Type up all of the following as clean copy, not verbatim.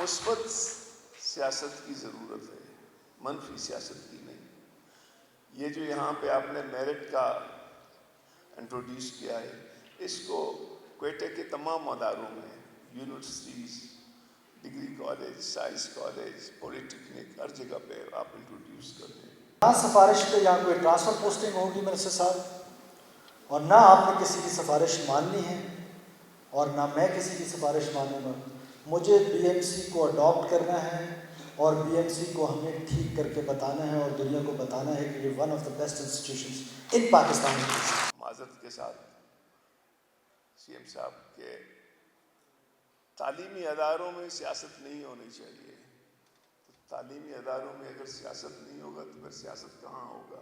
مثبت سیاست کی ضرورت ہے، منفی سیاست کی نہیں۔ یہ جو یہاں پہ آپ نے میرٹ کا انٹروڈیوس کیا ہے، اس کو کوئٹہ کے تمام اداروں میں، universities, degree college, science college, polytechnic, ہر جگہ پہ آپ انٹروڈیوس کر دیں۔ نہ سفارش پہ یہاں کوئی ٹرانسفر پوسٹنگ ہوگی منسٹر صاحب، اور نہ آپ نے کسی کی سفارش ماننی ہے اور نہ میں کسی کی سفارش مانوں گا۔ مجھے بی ایم سی کو اڈاپٹ کرنا ہے اور بی ایم سی کو ہمیں ٹھیک کر کے بتانا ہے اور دنیا کو بتانا ہے کہ یہ one of the best institutions in Pakistan ہے۔ معذرت کے ساتھ سی ایم صاحب کے تعلیمی اداروں میں سیاست نہیں ہونی چاہیے۔ تو تعلیمی اداروں میں اگر سیاست نہیں ہوگا تو پھر سیاست کہاں ہوگا؟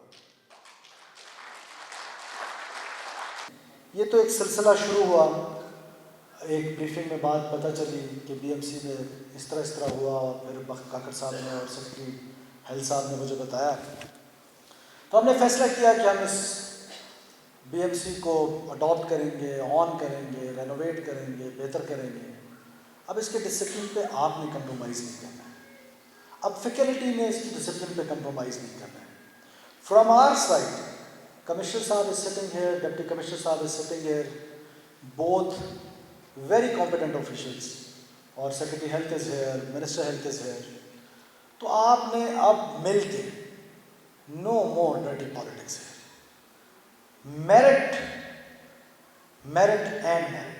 یہ تو ایک سلسلہ شروع ہوا، ایک بریفنگ میں بات پتہ چلی کہ بی ایم سی میں اس طرح ہوا، اور پھر کاکڑ صاحب نے اور سیکرٹری ہیلتھ صاحب نے مجھے بتایا، تو ہم نے فیصلہ کیا کہ ہم اس بی ایم سی کو اڈاپٹ کریں گے، آن کریں گے، رینوویٹ کریں گے، بہتر کریں گے۔ اب اس کے ڈسپلن پہ آپ نے کمپرومائز نہیں کرنا ہے، اب فیکلٹی نے اس کی ڈسپلن پہ کمپرومائز نہیں کرنا ہے۔ From our side, Commissioner Saab is sitting here, Deputy Commissioner Saab is sitting here, both very competent officials, اور Secretary Health is here, Minister Health is here. تو آپ نے اب مل کے no more dirty politics here. Merit and merit.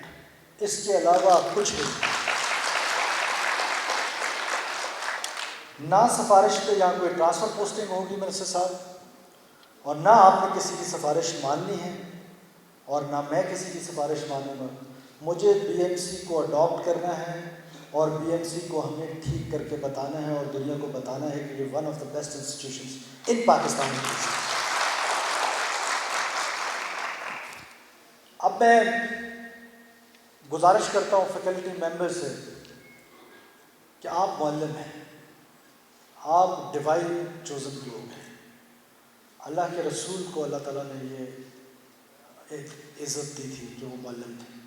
اس کے علاوہ کچھ بھی نہیں۔ نہ سفارش پہ یہاں کوئی ٹرانسفر پوسٹنگ ہوگی منسٹر صاحب، اور نہ آپ نے کسی کی سفارش ماننی ہے اور نہ میں کسی کی سفارش مانوں گا۔ مجھے بی ایم سی کو اڈاپٹ کرنا ہے اور بی ایم سی کو ہمیں ٹھیک کر کے بتانا ہے اور دنیا کو بتانا ہے کہ یہ one of the best institutions in Pakistan ہے۔ اب میں گزارش کرتا ہوں فیکلٹی ممبر سے کہ آپ معلم ہیں، آپ ڈیوائن چوزن لوگ ہیں، اللہ کے رسول کو اللہ تعالیٰ نے یہ ایک عزت دی تھی کہ وہ معلم تھے،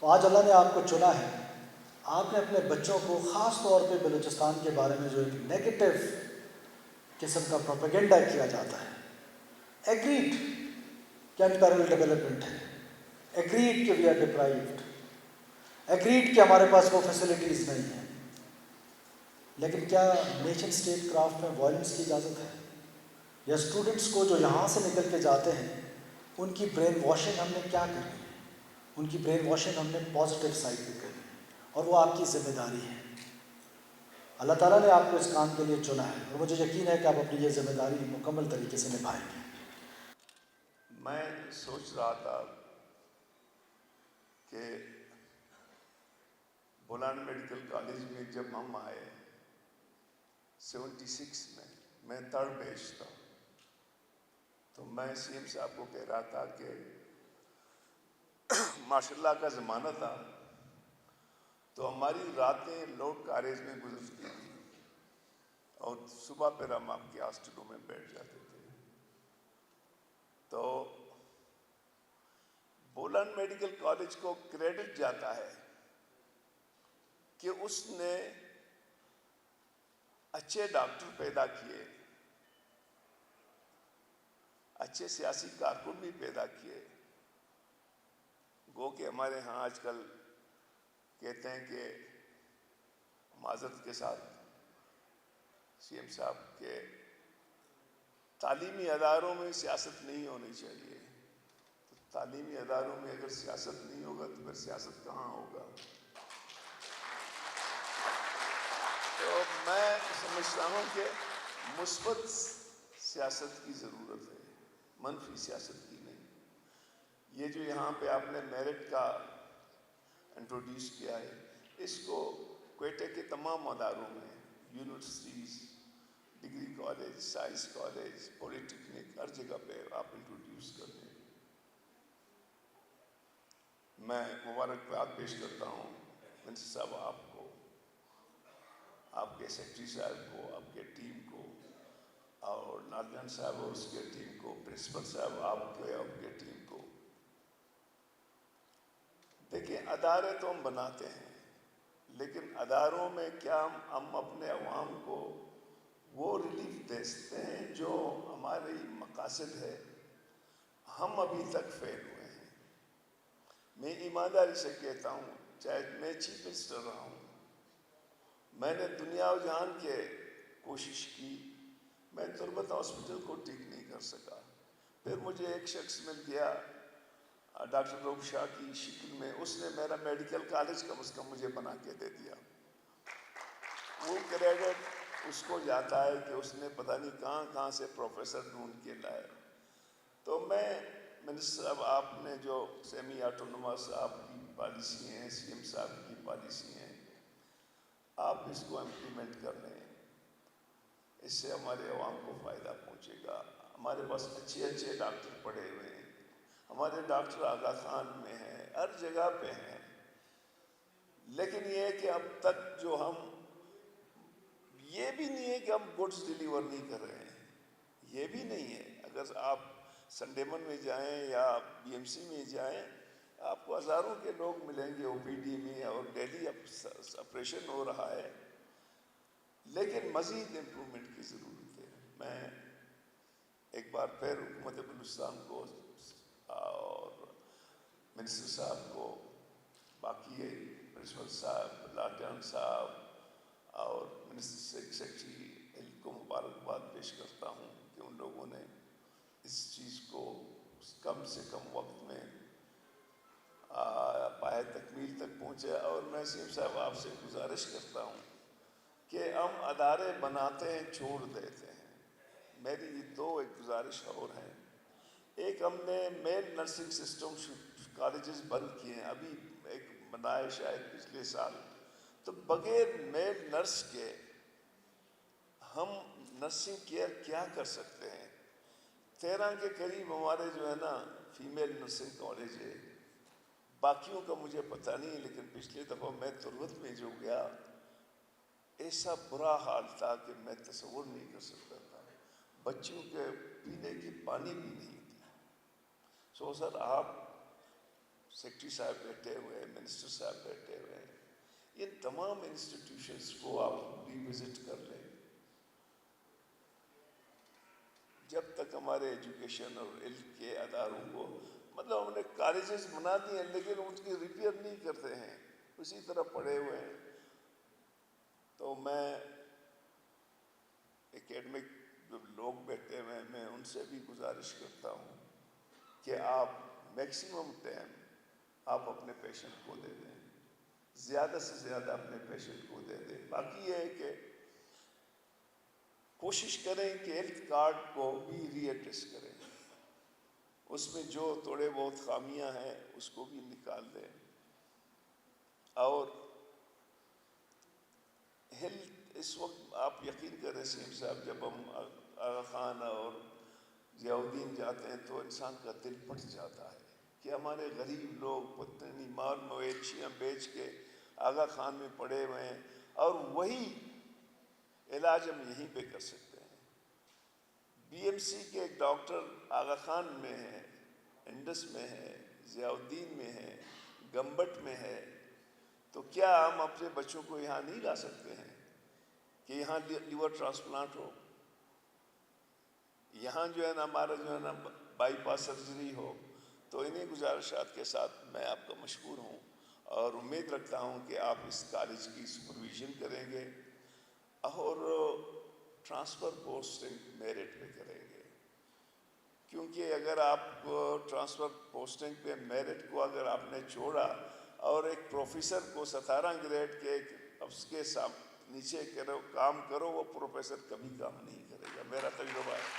تو آج اللہ نے آپ کو چنا ہے۔ آپ نے اپنے بچوں کو، خاص طور پہ بلوچستان کے بارے میں جو ایک نیگیٹو قسم کا پروپیگنڈا کیا جاتا ہے، ایگریڈ کہ امپیریل ڈیولپمنٹ ہے، ایگریڈ کہ وی آر ڈپرائیوڈ، ایگریڈ کہ ہمارے پاس وہ فیسلٹیز نہیں ہیں، لیکن کیا نیشن اسٹیٹ کرافٹ میں وائلنس کی اجازت ہے؟ یا اسٹوڈنٹس کو جو یہاں سے نکل کے جاتے ہیں ان کی برین واشنگ ہم نے کیا کرنی ہے؟ ان کی برین واشنگ ہم نے پازیٹیو سائڈ پہ کرنی ہے، اور وہ آپ کی ذمہ داری ہے۔ اللہ تعالیٰ نے آپ کو اس کام کے لیے چنا ہے، اور مجھے یقین ہے کہ آپ اپنی یہ ذمہ داری مکمل طریقے سے نبھائیں گے۔ میں سوچ رہا تھا کہ بولان میڈیکل کالج میں جب ہم آئے 76 میں تھرڈ بیچ تھا، تو میں سی ایم صاحب کو کہہ رہا تھا کہ ماشاء اللہ کا زمانہ تھا تو ہماری راتیں لوڈ کاریج میں گزرتی تھی اور صبح پھر ہم آپ کے ہاسٹلوں میں بیٹھ جاتے تھے۔ تو بولان میڈیکل کالج کو کریڈٹ جاتا ہے کہ اس نے اچھے ڈاکٹر پیدا کیے، اچھے سیاسی کارکن بھی پیدا کیے۔ گو کہ ہمارے ہاں آج کل کہتے ہیں کہ معذرت کے ساتھ سی ایم صاحب کے تعلیمی اداروں میں سیاست نہیں ہونی چاہیے۔ تو تعلیمی اداروں میں اگر سیاست نہیں ہوگا تو پھر سیاست کہاں ہوگا؟ تو میں سمجھتا ہوں کہ مثبت سیاست کی ضرورت ہے، منفی سیاست کی نہیں۔ یہ جو یہاں پہ آپ نے میرٹ کا انٹروڈیوس کیا ہے، اس کو کوئٹہ کے تمام اداروں میں، universities, degree college, science college, polytechnic, ہر جگہ پہ آپ انٹروڈیوس کر دیں۔ میں مبارکباد پیش کرتا ہوں منسٹر صاحب آپ کو، آپ کے سیکرٹری صاحب کو، آپ کے ٹیم کو، اور نادیان صاحب اور اس کے ٹیم کو، پرنسپل صاحب آپ کے ٹیم کو۔ دیکھیں ادارے تو ہم بناتے ہیں لیکن اداروں میں کیا ہم اپنے عوام کو وہ ریلیف دے سکتے ہیں جو ہماری مقاصد ہے؟ ہم ابھی تک فیل ہوئے ہیں. میں ایمانداری سے کہتا ہوں، چاہے میں چیف منسٹر رہا ہوں، میں نے دنیا و جہان کے کوشش کی، میں تربت ہاسپٹل کو ٹھیک نہیں کر سکا. پھر مجھے ایک شخص مل گیا ڈاکٹر روب شاہ کی شکل میں، اس نے میرا میڈیکل کالج کم از کم مجھے بنا کے دے دیا. وہ کریڈٹ اس کو جاتا ہے کہ اس نے پتہ نہیں کہاں کہاں سے پروفیسر ڈھونڈ کے لائے. تو میں منسٹر صاحب، آپ نے جو سیمی آٹونومس آپ کی پالیسی ہیں، سی ایم صاحب کی پالیسی ہیں، آپ اس کو امپلیمنٹ کر لیں، اس سے ہمارے عوام کو فائدہ پہنچے گا. ہمارے پاس اچھے اچھے ڈاکٹر پڑے ہوئے ہیں، ہمارے ڈاکٹر آغا خان میں ہیں، ہر جگہ پہ ہیں. لیکن یہ ہے کہ اب تک جو ہم، یہ بھی نہیں ہے کہ ہم گڈس ڈیلیور نہیں کر رہے ہیں، یہ بھی نہیں ہے. اگر آپ سنڈے من میں جائیں یا بی ایم سی میں جائیں، آپ کو ہزاروں کے لوگ ملیں گے او پی ڈی میں، اور ڈیلی آپریشن ہو رہا ہے. لیکن مزید امپرومنٹ کی ضرورت ہے. میں ایک بار پھر حکومت بلوچستان کو اور منسٹر صاحب کو، باقی پرنسپل صاحب، لاٹن صاحب اور منسٹر سیکرٹری کو مبارکباد پیش کرتا ہوں کہ ان لوگوں نے اس چیز کو کم سے کم وقت میں پائے تکمیل تک پہنچے. اور میں سی ایم صاحب آپ سے گزارش کرتا ہوں کہ ہم ادارے بناتے ہیں، چھوڑ دیتے ہیں. میری یہ ایک گزارش اور ہیں. ایک، ہم نے میل نرسنگ سسٹم کالجز بند کیے ہیں، ابھی ایک بنائے شاید پچھلے سال. تو بغیر میل نرس کے ہم نرسنگ کیئر کیا کر سکتے ہیں؟ 13 کے قریب ہمارے جو ہے نا فیمیل نرسنگ کالج ہے. باقیوں کا مجھے پتہ نہیں، لیکن پچھلے دفعہ میں تربت میں جو گیا، ایسا برا حال تھا کہ میں تصور نہیں کر سکتا تھا. بچوں کے پینے کی پانی بھی نہیں تھی. سو سر، آپ سیکرٹری صاحب بیٹھے ہوئے، منسٹر صاحب بیٹھے ہوئے ہیں، ان تمام انسٹیٹیوشنز کو آپ ری وزٹ کر لیں. جب تک ہمارے ایجوکیشن اور علم کے اداروں کو، مطلب ہم نے کالجز بنا دی ہیں لیکن ان کی ریپیئر نہیں کرتے ہیں، اسی طرح پڑے ہوئے ہیں. تو میں اکیڈمک جو لوگ بیٹھے ہوئے ہیں، میں ان سے بھی گزارش کرتا ہوں کہ آپ میکسیمم ٹائم آپ اپنے پیشنٹ کو دے دیں، زیادہ سے زیادہ اپنے پیشنٹ کو دے دیں. باقی یہ ہے کہ کوشش کریں کہ ہیلتھ کارڈ کو بھی ری ایڈریس کریں، اس میں جو تھوڑے بہت خامیاں ہیں اس کو بھی نکال دیں. اور ہیلتھ اس وقت آپ یقین کریں سی ایم صاحب، جب ہم آغا خان اور ضیاء الدین جاتے ہیں تو انسان کا دل پھٹ جاتا ہے کہ ہمارے غریب لوگ پتنی مال مویشیاں بیچ کے آغا خان میں پڑے ہوئے ہیں، اور وہی علاج ہم یہیں پہ کر سکتے ہیں. بی ایم سی کے ایک ڈاکٹر آغا خان میں ہے، انڈس میں ہے، ضیاء الدین میں ہے، گمبٹ میں ہے. تو کیا ہم اپنے بچوں کو یہاں نہیں لا سکتے ہیں کہ یہاں لیور ٹرانسپلانٹ ہو، یہاں جو ہے نا ہمارا جو ہے نا بائی پاس سرجری ہو؟ تو انہیں گزارشات کے ساتھ میں آپ کا مشکور ہوں، اور امید رکھتا ہوں کہ آپ اس کالج کی سپرویژن کریں گے اور ٹرانسفر پوسٹنگ میرٹ پہ کریں گے. کیونکہ اگر آپ ٹرانسفر پوسٹنگ پہ میرٹ کو اگر آپ نے چھوڑا اور ایک پروفیسر کو 17 گریڈ کے اس کے نیچے کام کرو، وہ پروفیسر کبھی کام نہیں کرے گا. میرا تجربہ ہے.